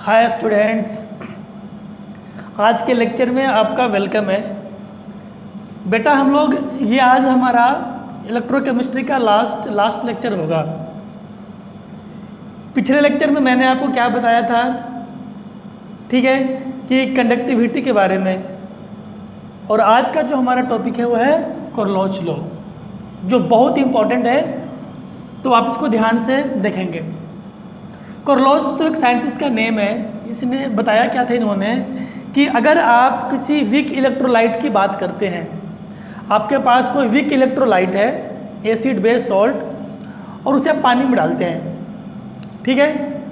Hi students, आज के lecture में आपका वेलकम है। बेटा हम लोग ये आज हमारा इलेक्ट्रोकेमिस्ट्री का लास्ट लेक्चर होगा। पिछले लेक्चर में मैंने आपको क्या बताया था, ठीक है, कि कंडक्टिविटी के बारे में। और आज का जो हमारा टॉपिक है वो है कोरलोच लॉ, जो बहुत इंपॉर्टेंट है, तो आप इसको ध्यान से देखेंगे। कोरलोच तो एक साइंटिस्ट का नेम है। इसने बताया क्या था इन्होंने कि अगर आप किसी वीक इलेक्ट्रोलाइट की बात करते हैं, आपके पास कोई वीक इलेक्ट्रोलाइट है, एसिड बेस सॉल्ट, और उसे आप पानी में डालते हैं, ठीक है,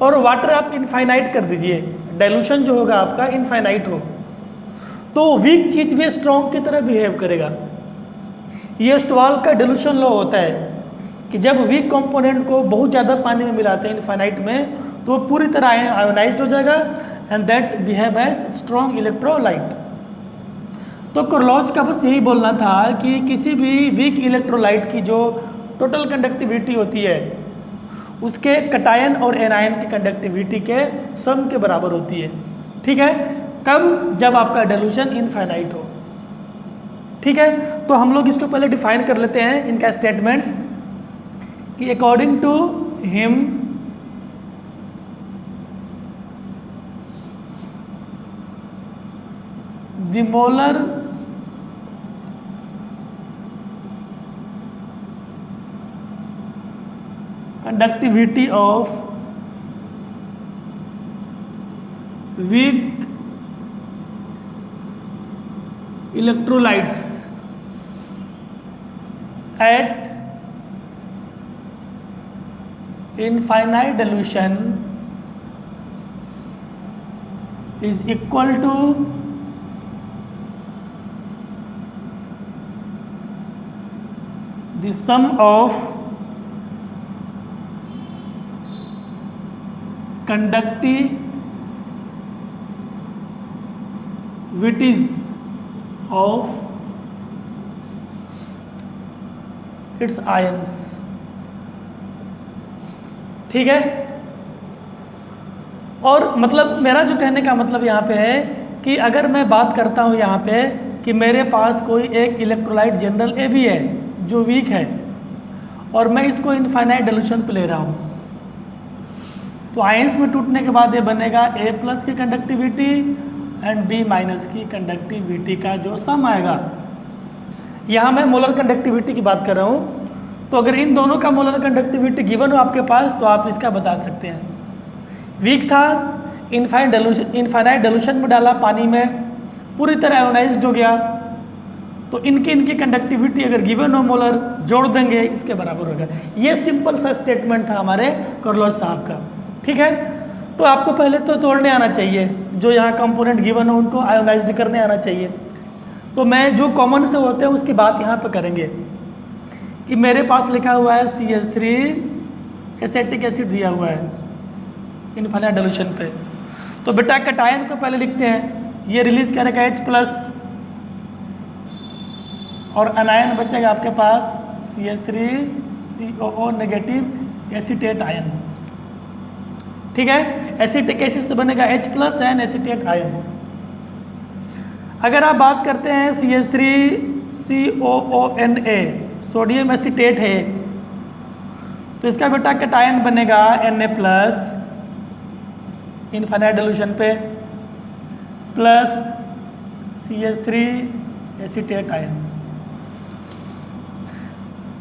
और वाटर आप इनफाइनाइट कर दीजिए, डाइल्यूशन जो होगा आपका इनफाइनाइट हो, तो वीक चीज़ भी स्ट्रॉन्ग की तरह बिहेव करेगा। ये स्टॉल का डाइल्यूशन लॉ होता है कि जब वीक कंपोनेंट को बहुत ज़्यादा पानी में मिलाते हैं इनफाइनाइट में, तो वो पूरी तरह आयोनाइज्ड हो जाएगा and that behave as strong electrolyte. तो कोरलोच का बस यही बोलना था कि किसी भी वीक इलेक्ट्रोलाइट की जो टोटल कंडक्टिविटी होती है उसके कटायन और एनायन की कंडक्टिविटी के सम के बराबर होती है, ठीक है। कब? जब आपका डाइल्यूशन इनफाइनाइट हो, ठीक है। तो हम लोग इसको पहले डिफाइन कर लेते हैं, इनका स्टेटमेंट कि according to him the molar conductivity of weak electrolytes at infinite dilution is equal to the sum of conductivities of its ions, ठीक है। और मतलब मेरा जो कहने का मतलब यहाँ पे है कि अगर मैं बात करता हूँ यहाँ पे कि मेरे पास कोई एक इलेक्ट्रोलाइट जनरल ए भी है जो वीक है और मैं इसको इनफाइनाइट डाइल्यूशन पे ले रहा हूँ, तो आयंस में टूटने के बाद ये बनेगा ए प्लस की कंडक्टिविटी एंड बी माइनस की कंडक्टिविटी का जो सम आएगा। यहाँ मैं मोलर कंडक्टिविटी की बात कर रहा हूँ, तो अगर इन दोनों का मोलर कंडक्टिविटी गिवन हो आपके पास तो आप इसका बता सकते हैं। वीक था, इनफाइनाइट डाइल्यूशन में डाला पानी में, पूरी तरह आयोनाइज्ड हो गया, तो इनकी कंडक्टिविटी अगर गिवन हो मोलर जोड़ देंगे इसके बराबर होगा। ये सिंपल सा स्टेटमेंट था हमारे कोरलोच साहब का, ठीक है। तो आपको पहले तो तोड़ने आना चाहिए, जो यहाँ कंपोनेंट गिवन हो उनको आयोनाइज्ड करने आना चाहिए। तो मैं जो कॉमन से होते हैं उसकी बात यहाँ पे करेंगे कि मेरे पास लिखा हुआ है CH3 एसिटिक एसिड दिया हुआ है इनफाइनाइट डाइल्यूशन पे। तो बेटा कटायन को पहले लिखते हैं, ये रिलीज करेगा H प्लस और अनायन बचेगा आपके पास CH3COO नेगेटिव एसिटेट आयन, ठीक है। एसिटिक एसिड से बनेगा H plus and acetate ion. अगर आप बात करते हैं CH3COONA सोडियम एसिटेट है, तो इसका बेटा कटायन बनेगा Na प्लस इनफाइनाइट डाइल्यूशन पे प्लस CH3 एसिटेट आयन।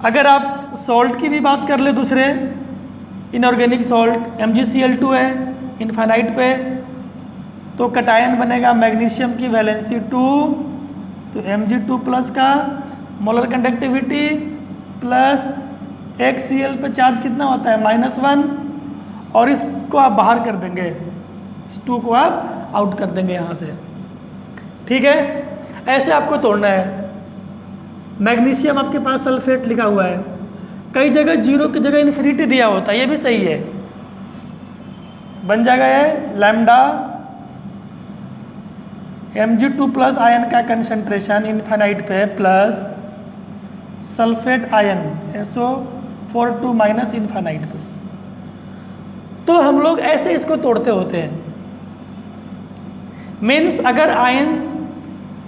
अगर आप सॉल्ट की भी बात कर ले, दूसरे इनऑर्गेनिक सॉल्ट MgCl2 है इनफाइनाइट पे, तो कटायन बनेगा मैग्नीशियम की वैलेंसी 2, तो Mg2 प्लस का मोलर कंडक्टिविटी प्लस एक Cl पे चार्ज कितना होता है -1, और इसको आप बाहर कर देंगे, इस 2 को आप आउट कर देंगे यहाँ से, ठीक है। ऐसे आपको तोड़ना है। मैग्नीशियम आपके पास सल्फेट लिखा हुआ है, कई जगह 0 की जगह इन्फिनिटी दिया होता है, ये भी सही है, बन जाएगा ये लैम्डा Mg2 प्लस आयन का कंसंट्रेशन इनफाइनाइट पे plus sulphate ion SO42 minus infinite पे। तो हम लोग ऐसे इसको तोड़ते होते हैं। मीन्स अगर आयंस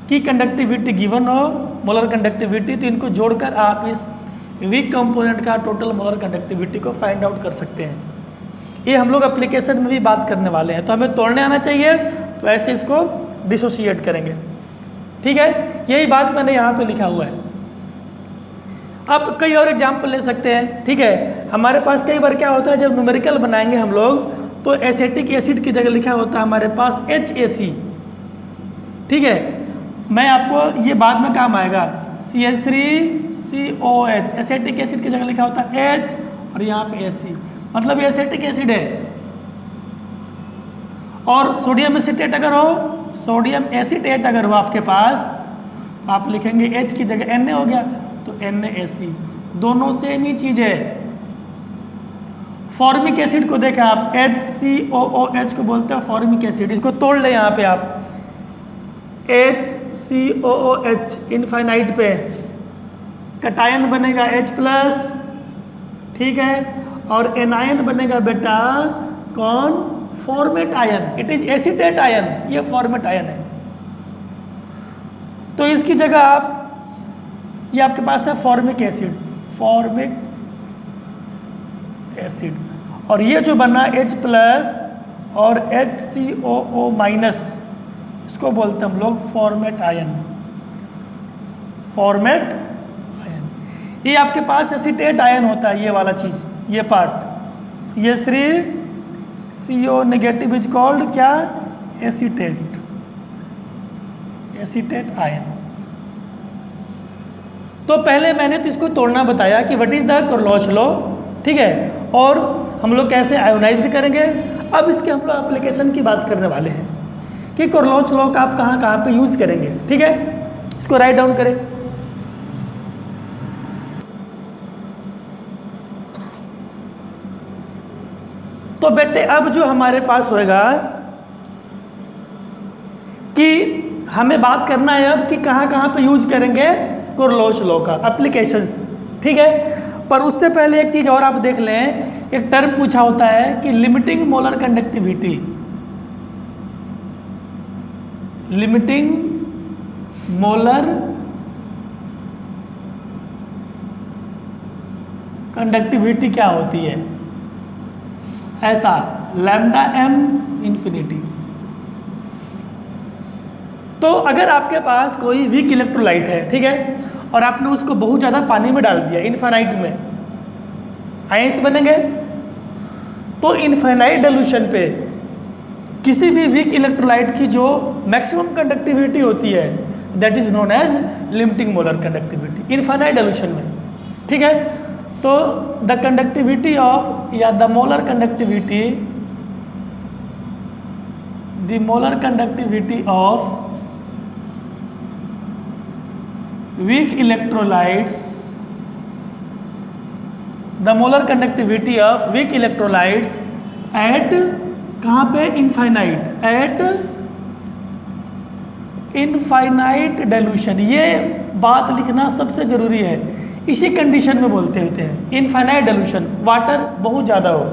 की कंडक्टिविटी गिवन हो, मोलर कंडक्टिविटी, तो इनको जोड़कर आप इस वीक कंपोनेंट का टोटल मोलर कंडक्टिविटी को फाइंड आउट कर सकते हैं। ये हम लोग एप्लीकेशन में भी बात करने वाले हैं। तो हमें तोड़ने आना चाहिए, तो ऐसे इसको डिसोशिएट करेंगे। ठीक है, यही बात मैंने यहाँ पे लिखा हुआ है। अब कई और एग्जाम्पल ले सकते हैं। ठीक है, हमारे पास कई बार क्या होता है, जब न्यूमेरिकल बनाएंगे हम लोग, तो एसिटिक एसिड की जगह लिखा होता है हमारे पास HAC। ठीक है, मैं आपको ये बाद में काम आएगा, CH3COH, एसिटिक एसिड की जगह लिखा होता है H और यहाँ पे AC, मतलब ये एसिटिक एसिड है। और सोडियम एसीटेट अगर हो, सोडियम एसीटेट अगर हो आपके पास, तो आप लिखेंगे H की जगह Na हो गया, तो NaC। दोनों सेम ही चीज है। फॉर्मिक एसिड को देखा आप, HCOOH को बोलते हैं फॉर्मिक एसिड। इसको तोड़ ले यहाँ पे आप, HCOOH इनफाइनाइट पे कटायन बनेगा H+, ठीक है, और एनायन बनेगा बेटा कौन, format ion. It is acetate ion, ये फॉर्मेट आयन है। तो इसकी जगह आप, ये आपके पास है फॉर्मिक एसिड, फॉर्मिक एसिड, और ये जो बना H+ और HCOO-, इसको बोलते हैं हम लोग फॉर्मेट आयन, फॉर्मेट आयन। ये आपके पास एसीटेट आयन होता है, ये वाला चीज, ये part, CH3CO negative is called क्या, एसीटेट, एसीटेट आयन। तो पहले मैंने तो इसको तोड़ना बताया कि व्हाट इज द कोरलोच लॉ, ठीक है, और हम लोग कैसे आयोनाइज्ड करेंगे। अब इसके हम लोग एप्लीकेशन की बात करने वाले हैं कि कोरलोच लॉ का आप कहाँ कहाँ पे यूज करेंगे। ठीक है, इसको राइट डाउन करें। तो बेटे अब जो हमारे पास होएगा कि हमें बात करना है अब कि कहाँ कहाँ पे यूज करेंगे कोरलोच लॉ का एप्लीकेशंस। ठीक है, पर उससे पहले एक चीज और आप देख लें, एक टर्म पूछा होता है कि limiting molar conductivity, limiting molar conductivity क्या होती है, ऐसा λm इंफिनिटी। तो अगर आपके पास कोई वीक इलेक्ट्रोलाइट है, ठीक है, और आपने उसको बहुत ज़्यादा पानी में डाल दिया, इनफाइनाइट में आयंस बनेंगे, तो इनफाइनाइट डाइल्यूशन पे किसी भी वीक इलेक्ट्रोलाइट की जो मैक्सिमम कंडक्टिविटी होती है, that is known as limiting molar conductivity, infinite dilution में। ठीक है, तो द कंडक्टिविटी ऑफ, या the molar conductivity, the molar conductivity of weak electrolytes, the molar conductivity of weak electrolytes at कहाँ पे, इनफाइनाइट, एट इनफाइनाइट डाइल्यूशन। ये बात लिखना सबसे जरूरी है, इसी कंडीशन में बोलते होते हैं इनफाइनाइट डाइल्यूशन, वाटर बहुत ज़्यादा हो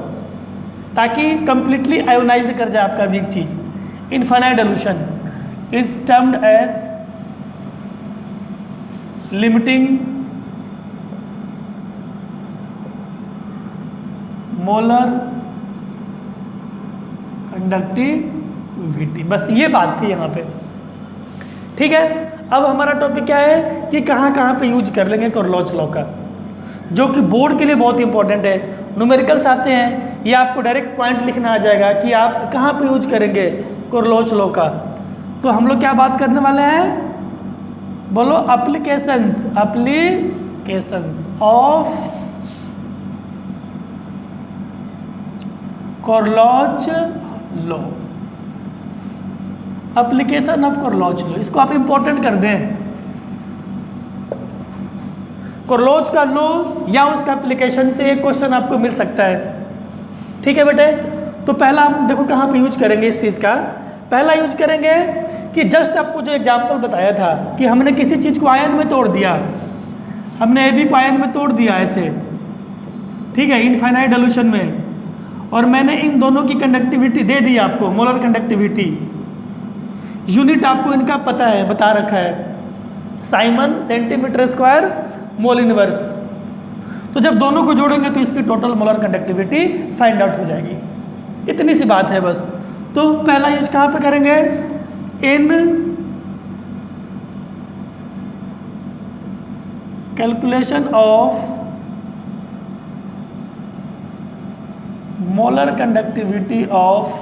ताकि कंप्लीटली आयोनाइज्ड कर जाए आपका वीक चीज। Infinite dilution is termed as limiting molar conductivity. बस ये बात थी यहाँ पे। ठीक है, अब हमारा टॉपिक क्या है कि कहाँ कहाँ पे यूज कर लेंगे कोरलोच लॉ का, जो कि बोर्ड के लिए बहुत इंपॉर्टेंट है। न्यूमेरिकल्स आते हैं, ये आपको डायरेक्ट पॉइंट लिखना आ जाएगा कि आप कहाँ पे यूज करेंगे कोरलोच लॉ का। तो हम लोग क्या बात करने वाले हैं, बोलो, applications, applications of Kohlrausch law, application of Kohlrausch law, इसको आप इंपॉर्टेंट कर दें। कोरलोच का लॉ या उसका एप्लीकेशन से एक क्वेश्चन आपको मिल सकता है। ठीक है बेटे, तो पहला हम देखो कहाँ पे यूज करेंगे इस चीज़ का। पहला यूज करेंगे कि जस्ट आपको जो एग्जाम्पल बताया था कि हमने किसी चीज़ को आयन में तोड़ दिया, हमने AB को आयन में तोड़ दिया ऐसे, ठीक है, इनफाइनाइट डाइल्यूशन में, और मैंने इन दोनों की कंडक्टिविटी दे दी आपको, मोलर कंडक्टिविटी। यूनिट आपको इनका पता है, बता रखा है, Simon centimetre square mole inverse. तो जब दोनों को जोड़ेंगे तो इसकी total molar conductivity find out हो जाएगी। इतनी सी बात है बस। तो पहला यूज कहाँ पे करेंगे, इन calculation of molar conductivity of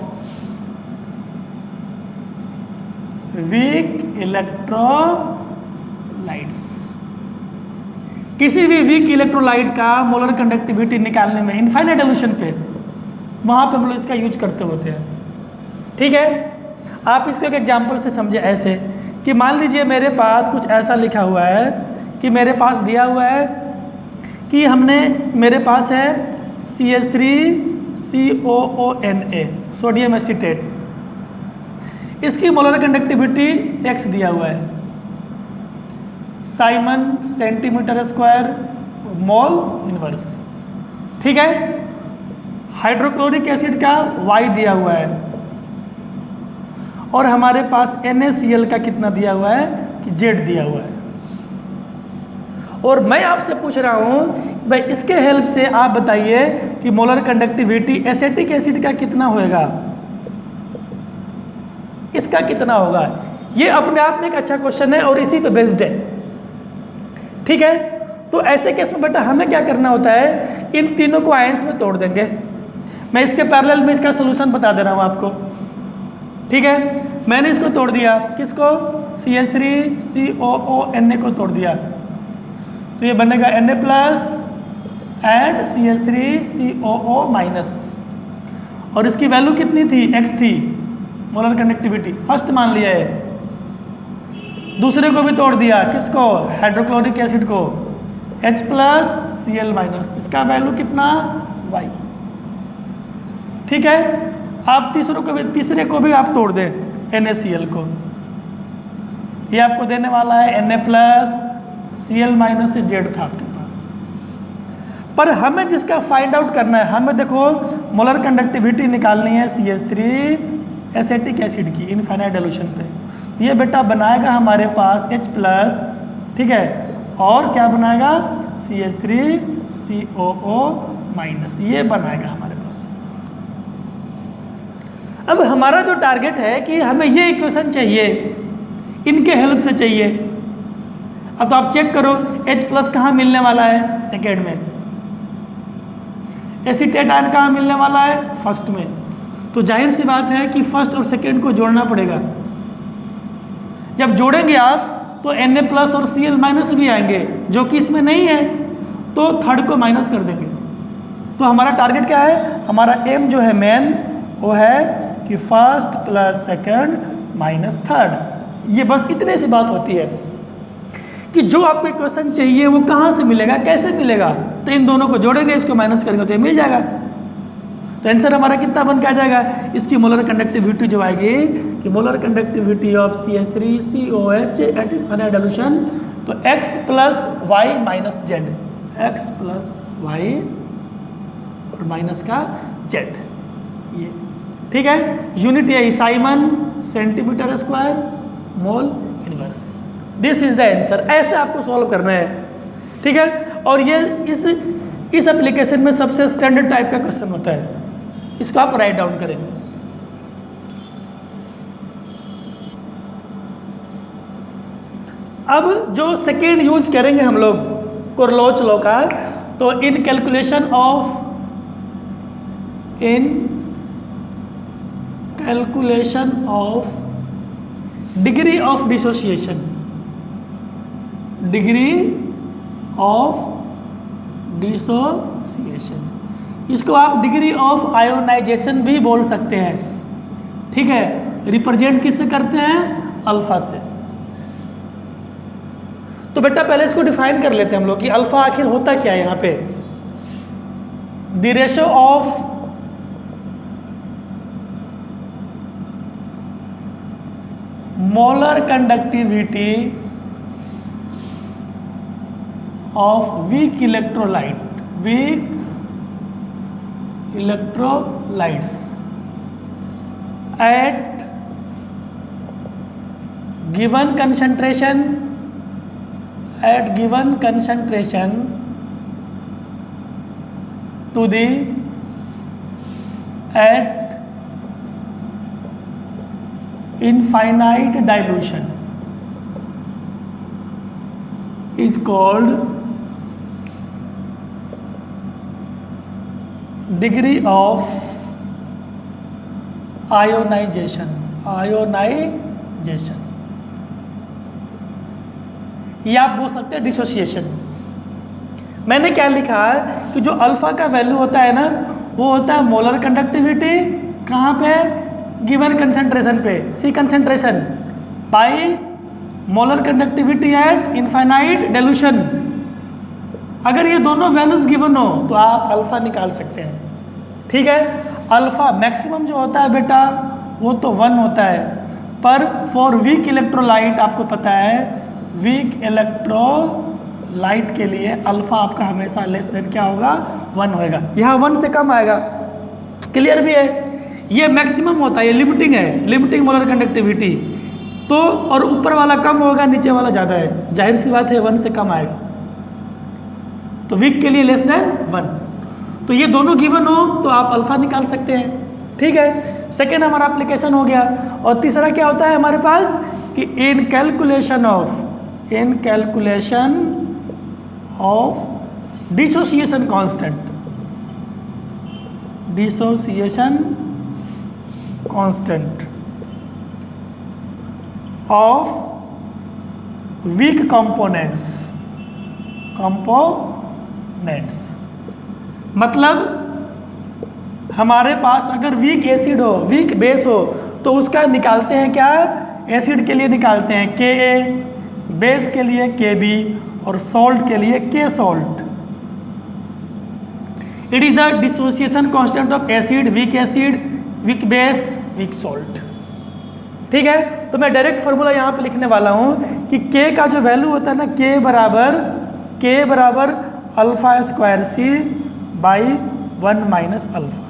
weak electrolytes. किसी भी वीक इलेक्ट्रोलाइट का मोलर कंडक्टिविटी निकालने में इनफाइनाइट सॉल्यूशन पे, वहां पे हम लोग इसका यूज करते होते हैं। ठीक है, आप इसको एक एग्जांपल से समझे ऐसे कि मान लीजिए मेरे पास कुछ ऐसा लिखा हुआ है कि मेरे पास दिया हुआ है कि मेरे पास है CH3COONA सोडियम एसीटेट, इसकी मोलर कंडक्टिविटी x दिया हुआ है, Simon centimetre square mole inverse. ठीक है, हाइड्रोक्लोरिक एसिड का y दिया हुआ है और हमारे पास NaCl का कितना दिया हुआ है कि Z दिया हुआ है। और मैं आपसे पूछ रहा हूं भाई इसके हेल्प से आप बताइए कि मोलर कंडक्टिविटी एसिटिक एसिड का कितना होएगा, इसका कितना होगा। ये अपने आप में एक अच्छा क्वेश्चन है और इसी पे बेस्ड है। ठीक है, तो ऐसे केस में बेटा हमें क्या करना होता है, इन तीनों को आयंस में तोड़ देंगे। मैं इसके पैरेलल में इसका सोल्यूशन बता दे रहा हूं आपको। ठीक है, मैंने इसको तोड़ दिया, किसको, CH3COONA को तोड़ दिया, तो ये बनेगा Na plus and CH3COO minus, और इसकी वैल्यू कितनी थी, x थी मोलर कंडक्टिविटी, फर्स्ट मान लिया है। दूसरे को भी तोड़ दिया, किसको, हाइड्रोक्लोरिक एसिड को, H प्लस Cl माइनस, इसका वैल्यू कितना, y। ठीक है, आप तीसरे को भी आप तोड़ दें, NaCl को, ये आपको देने वाला है Na प्लस Cl माइनस से Z था आपके पास। पर हमें जिसका फाइंड आउट करना है, हमें देखो मोलर कंडक्टिविटी निकालनी है CH3 एसिटिक एसिड की इनफाइनाइट सॉल्यूशन पे। ये बेटा बनाएगा हमारे पास H प्लस, ठीक है, और क्या बनाएगा CH3COO माइनस, ये बनाएगा हमारे पास। अब हमारा जो टारगेट है कि हमें ये इक्वेशन चाहिए, इनके हेल्प से चाहिए। अब तो आप चेक करो H प्लस कहाँ मिलने वाला है, सेकेंड में, एसीटेट आयन कहाँ मिलने वाला है, फर्स्ट में। तो जाहिर सी बात है कि फर्स्ट और सेकेंड को जोड़ना पड़ेगा। जब जोड़ेंगे आप तो Na प्लस और Cl माइनस भी आएंगे, जो कि इसमें नहीं है, तो थर्ड को माइनस कर देंगे। तो हमारा टारगेट क्या है, हमारा एम जो है मेन वो है कि first plus second minus third. ये बस इतने सी बात होती है कि जो आपको इक्वेशन चाहिए वो कहाँ से मिलेगा, कैसे मिलेगा। तो इन दोनों को जोड़ेंगे, इसको माइनस करेंगे तो ये मिल जाएगा। तो आंसर हमारा कितना बन के आ जाएगा, इसकी मोलर कंडक्टिविटी जो आएगी कि molar conductivity of CH3COH at infinite solution, तो x plus Y minus Z, X plus Y और माइनस का जेड, ये ठीक है। यूनिट यही siemens centimetre square mole inverse. This is the answer. ऐसे आपको सॉल्व करना है, ठीक है। और ये इस एप्लीकेशन में सबसे स्टैंडर्ड टाइप का क्वेश्चन होता है, इसको आप राइट डाउन करें। अब जो सेकेंड यूज करेंगे हम लोग कोरलोच लॉ का, तो इन calculation of degree of dissociation, degree of dissociation, इसको आप डिग्री ऑफ आयोनाइजेशन भी बोल सकते हैं, ठीक है। रिप्रेजेंट किससे करते हैं, अल्फा से। तो बेटा पहले इसको डिफाइन कर लेते हैं हम लोग कि अल्फा आखिर होता क्या है। यहाँ पे the ratio of molar conductivity of weak electrolyte electrolytes at given concentration to the at infinite dilution is called degree of ionization. या आप बोल सकते हैं डिसोसिएशन। मैंने क्या लिखा है कि जो अल्फा का वैल्यू होता है ना, वो होता है मोलर कंडक्टिविटी, कहाँ पे, गिवन कंसंट्रेशन पे, C concentration, by molar conductivity at infinite dilution. अगर ये दोनों वैल्यूज गिवन हो तो आप अल्फा निकाल सकते हैं। ठीक है, अल्फा मैक्सिमम जो होता है बेटा वो तो 1 होता है, पर फॉर वीक इलेक्ट्रोलाइट आपको पता है वीक इलेक्ट्रोलाइट के लिए अल्फा आपका हमेशा लेस देन क्या होगा, 1 होएगा। यहाँ 1 से कम आएगा। क्लियर भी है, ये मैक्सिमम होता है, ये लिमिटिंग है, लिमिटिंग मोलर कंडक्टिविटी। तो और ऊपर वाला कम होगा, नीचे वाला ज़्यादा है, जाहिर सी बात है 1 से कम आएगा। तो वीक के लिए लेस देन 1। तो ये दोनों गिवन हो तो आप अल्फा निकाल सकते हैं। ठीक है, सेकेंड हमारा एप्लीकेशन हो गया। और तीसरा क्या होता है हमारे पास कि in calculation of dissociation constant of weak components. मतलब हमारे पास अगर वीक एसिड हो, वीक बेस हो, तो उसका निकालते हैं क्या, एसिड के लिए निकालते हैं Ka, बेस के लिए Kb और सॉल्ट के लिए K salt. It is the dissociation constant of acid, weak base, weak salt. ठीक है, तो मैं डायरेक्ट फार्मूला यहाँ पे लिखने वाला हूँ कि K का जो वैल्यू होता है ना, K बराबर alpha square C by 1 minus alpha,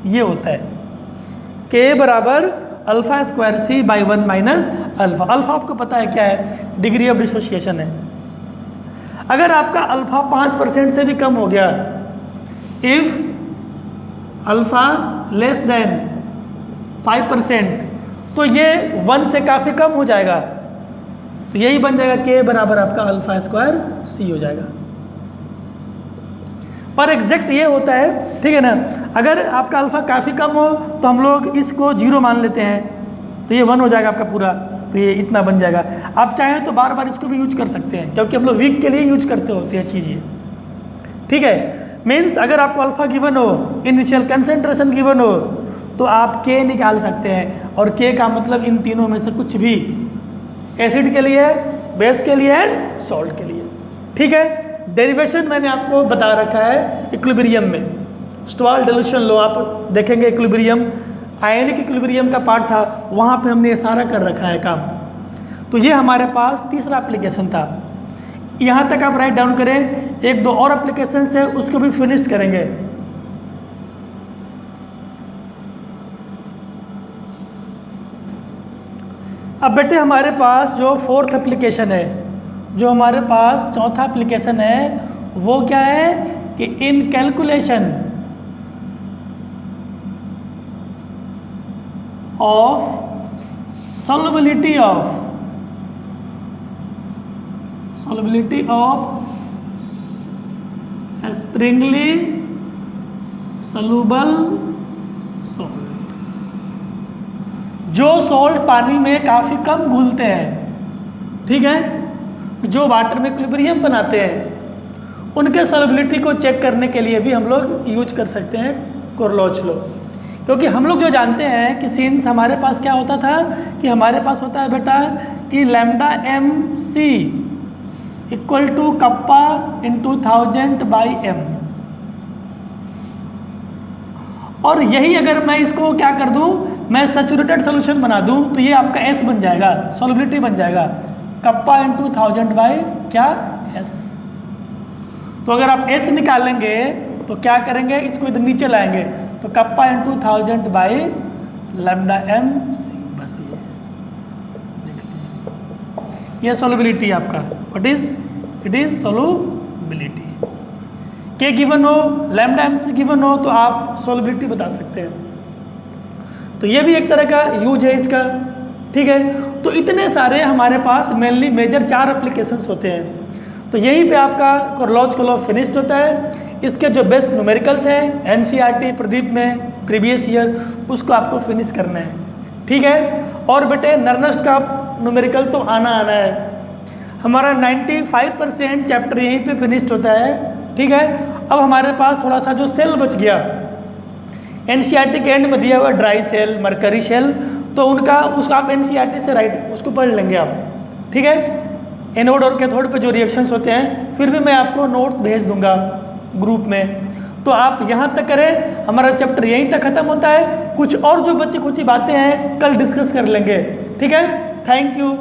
ये होता है K बराबर alpha square C by 1 minus alpha. Alpha आपको पता है क्या है, डिग्री ऑफ डिसोसिएशन है। अगर आपका अल्फा 5% से भी कम हो गया, इफ अल्फा लेस देन 5%, तो ये 1 से काफ़ी कम हो जाएगा। तो यही बन जाएगा K बराबर आपका अल्फा स्क्वायर C हो जाएगा। पर एग्जैक्ट ये होता है, ठीक है ना। अगर आपका अल्फा काफ़ी कम हो तो हम लोग इसको 0 मान लेते हैं, तो ये 1 हो जाएगा आपका पूरा, तो ये इतना बन जाएगा। आप चाहें तो बार बार इसको भी यूज कर सकते हैं, क्योंकि हम लोग वीक के लिए यूज करते होते हैं चीज़ ये। ठीक है, मीन्स अगर आपको अल्फा गिवन हो, इनिशियल कंसंट्रेशन गिवन हो, तो आप K निकाल सकते हैं। और K का मतलब इन तीनों में से कुछ भी, एसिड के लिए, बेस के लिए एंड सॉल्ट के लिए। ठीक है, डेरिवेशन मैंने आपको बता रखा है इक्विलिब्रियम में, स्टोल डाइल्यूशन लो आप देखेंगे, इक्विलिब्रियम आयनिक इक्विलिब्रियम का पार्ट था, वहाँ पे हमने ये सारा कर रखा है काम। तो ये हमारे पास तीसरा एप्लीकेशन था। यहाँ तक आप राइट डाउन करें, 1-2 और एप्लीकेशन है, उसको भी फिनिश करेंगे। अब बेटे हमारे पास जो फोर्थ एप्लीकेशन है, जो हमारे पास चौथा एप्लीकेशन है, वो क्या है कि in calculation of solubility of Sprüngli soluble salt. जो सॉल्ट पानी में काफ़ी कम घुलते हैं, ठीक है, जो वाटर में इक्विलिब्रियम बनाते हैं, उनके सॉल्युबिलिटी को चेक करने के लिए भी हम लोग यूज कर सकते हैं कोरलोच लो। क्योंकि हम लोग जो जानते हैं कि सिंस हमारे पास क्या होता था कि हमारे पास होता है बेटा कि lambda MC equal to kappa into 1000 by M। और यही अगर मैं इसको क्या कर दूं, मैं सैचुरेटेड सोल्यूशन बना दूं, तो ये आपका S बन जाएगा, सॉल्युबिलिटी बन जाएगा कप्पा इंटू 1000 बाई क्या S। तो अगर आप S निकालेंगे तो क्या करेंगे, इसको इधर नीचे लाएंगे, तो kappa into 1000 by lambda M C, बस ये देख लीजिए, ये सोलबिलिटी आपका what is, it is solubility. K given हो, लैम्डा एम सी गिवन हो, तो आप सोलबिलिटी बता सकते हैं। तो ये भी एक तरह का यूज है इसका, ठीक है। तो इतने सारे हमारे पास मेनली मेजर 4 एप्लीकेशंस होते हैं। तो यहीं पे आपका कोरलॉजिकल लॉ फिनिश्ड होता है। इसके जो बेस्ट न्यूमेरिकल्स हैं एनसीईआरटी प्रदीप में प्रीवियस ईयर, उसको आपको फिनिश करना है, ठीक है। और बेटे नर्नेस्ट का न्यूमेरिकल तो आना है। हमारा 95% चैप्टर यहीं पे फिनिश्ड होता है, ठीक है। अब हमारे पास थोड़ा सा जो सेल बच गया, एनसीईआरटी के एंड में दिया हुआ ड्राई सेल, मरकरी सेल, तो उनका उसको आप एनसीईआरटी से राइट उसको पढ़ लेंगे आप, ठीक है। एनोड और कैथोड पे जो रिएक्शंस होते हैं, फिर भी मैं आपको नोट्स भेज दूंगा ग्रुप में। तो आप यहाँ तक करें, हमारा चैप्टर यहीं तक खत्म होता है। कुछ और जो बच्चे कुछ बातें हैं कल डिस्कस कर लेंगे, ठीक है। Thank you.